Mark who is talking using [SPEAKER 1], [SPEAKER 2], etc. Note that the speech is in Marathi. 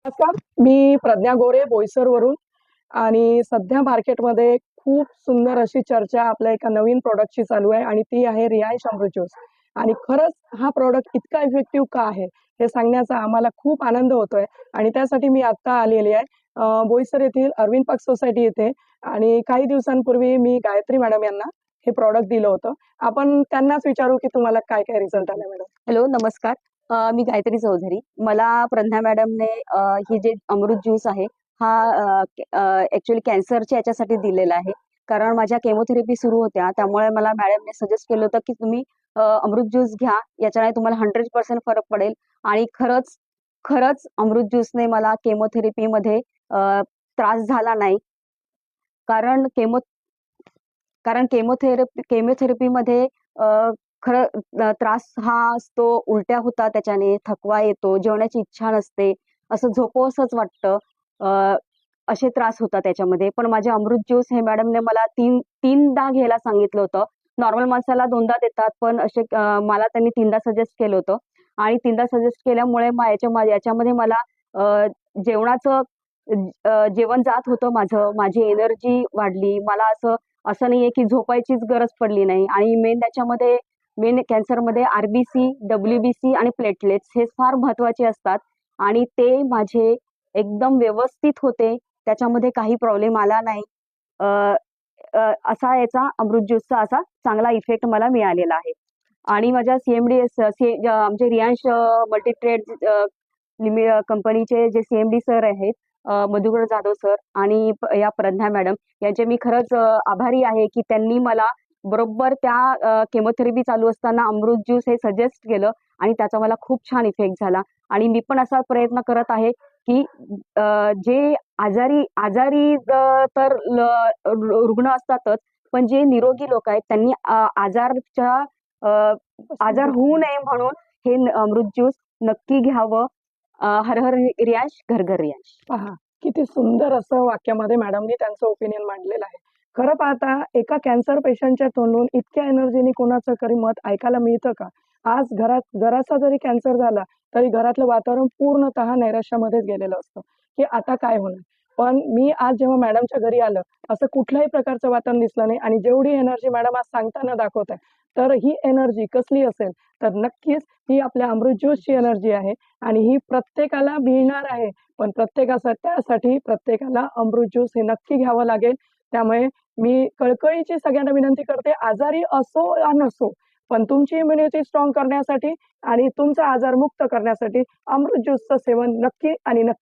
[SPEAKER 1] नमस्कार, मी प्रज्ञा गोरे बोईसरवरून आणि सध्या मार्केटमध्ये खूप सुंदर अशी चर्चा आपल्या एका नवीन प्रॉडक्टची चालू आहे आणि ती आहे रियांश अमृत ज्यूस. आणि खरंच हा प्रॉडक्ट इतका इफेक्टिव्ह का आहे हे सांगण्याचा आम्हाला खूप आनंद होतोय आणि त्यासाठी मी आत्ता आलेली आहे बोईसर येथील अरविंद पक्ष सोसायटी येथे. आणि काही दिवसांपूर्वी मी गायत्री मॅडम यांना हे प्रॉडक्ट दिलं होतं. आपण त्यांनाच विचारू की तुम्हाला काय काय रिझल्ट आले मॅडम.
[SPEAKER 2] हॅलो, नमस्कार. मी गायत्री चौधरी. मला प्रज्ञा मॅडमने ही जे अमृत ज्यूस आहे हा ऍक्च्युअली कॅन्सरच्या याच्यासाठी दिलेला आहे. कारण माझ्या केमोथेरपी सुरू होत्या, त्यामुळे मला मॅडमने सजेस्ट केलं होतं की तुम्ही अमृत ज्यूस घ्या, याच्याने तुम्हाला 100% फरक पडेल. आणि खरंच खरंच अमृत ज्यूसने मला केमोथेरपीमध्ये त्रास झाला नाही. कारण केमोथेरपीमध्ये खरं त्रास हा असतो, उलट्या होतात, त्याच्याने थकवा येतो, जेवणाची इच्छा नसते, असं झोपवसंच वाटतं. असे त्रास होतात त्याच्यामध्ये. पण माझे अमृत ज्यूस हे मॅडमने मला तीनदा घ्यायला सांगितलं होतं. नॉर्मल माणसाला 2दा देतात, पण असे मला त्यांनी 3दा सजेस्ट केलं होतं. आणि 3दा सजेस्ट केल्यामुळे याच्यामध्ये मला जेवणाचं जेवण जात होतं माझं, माझी एनर्जी वाढली. मला असं नाहीये की झोपायचीच गरज पडली नाही. आणि मेन कॅन्सरमध्ये आरबीसी, डब्ल्यूबीसी आणि प्लेटलेट्स हे फार महत्वाचे असतात आणि ते माझे एकदम व्यवस्थित होते. त्याच्यामध्ये काही प्रॉब्लेम आला नाही. असा याचा अमृत ज्यूसचा असा चांगला इफेक्ट मला मिळालेला आहे. आणि माझ्या आमचे रियांश मल्टीट्रेड कंपनीचे जे सीएमडी सर आहेत, मधुकर जाधव सर आणि या प्रज्ञा मॅडम, यांचे मी खरंच आभारी आहे की त्यांनी मला बरोबर त्या केमोथेरपी चालू असताना अमृत ज्यूस हे सजेस्ट केलं आणि त्याचा मला खूप छान इफेक्ट झाला. आणि मी पण असा प्रयत्न करत आहे की जे आजारी तर रुग्ण असतातच, पण जे निरोगी लोक आहेत त्यांनी आजार होऊ नये म्हणून हे अमृत ज्यूस नक्की घ्यावं. हर हर रियांश, घर घर रियांश.
[SPEAKER 1] पहा, किती सुंदर असं वाक्यामध्ये मॅडमनी त्यांचं ओपिनियन मांडलेलं आहे. खरं पाहता एका कॅन्सर पेशंटच्या तोंडून इतक्या एनर्जीने कोणाचं तरी मत ऐकायला मिळतं का? आज घरात जरासा जरी कॅन्सर झाला तरी घरातलं वातावरण पूर्णतः नैराश्यामध्येच गेलेलं असतं की आता काय होणार. पण मी आज जेव्हा मॅडमच्या घरी आलं, असं कुठल्याही प्रकारचं वातावरण दिसलं नाही आणि जेवढी एनर्जी मॅडम आज सांगताना दाखवत आहे, तर ही एनर्जी कसली असेल तर नक्कीच ही आपल्या अमृत ज्यूसची एनर्जी आहे आणि ही प्रत्येकाला मिळणार आहे. पण त्यासाठी प्रत्येकाला अमृत ज्यूस हे नक्की घ्यावं लागेल. त्यामुळे मी कळकळीची सगळ्यांना विनंती करते, आजारी असो या नसो, पण तुमची इम्युनिटी स्ट्रॉंग करण्यासाठी आणि तुमचा आजार मुक्त करण्यासाठी अमृत ज्यूसचं सेवन नक्की आणि नक्की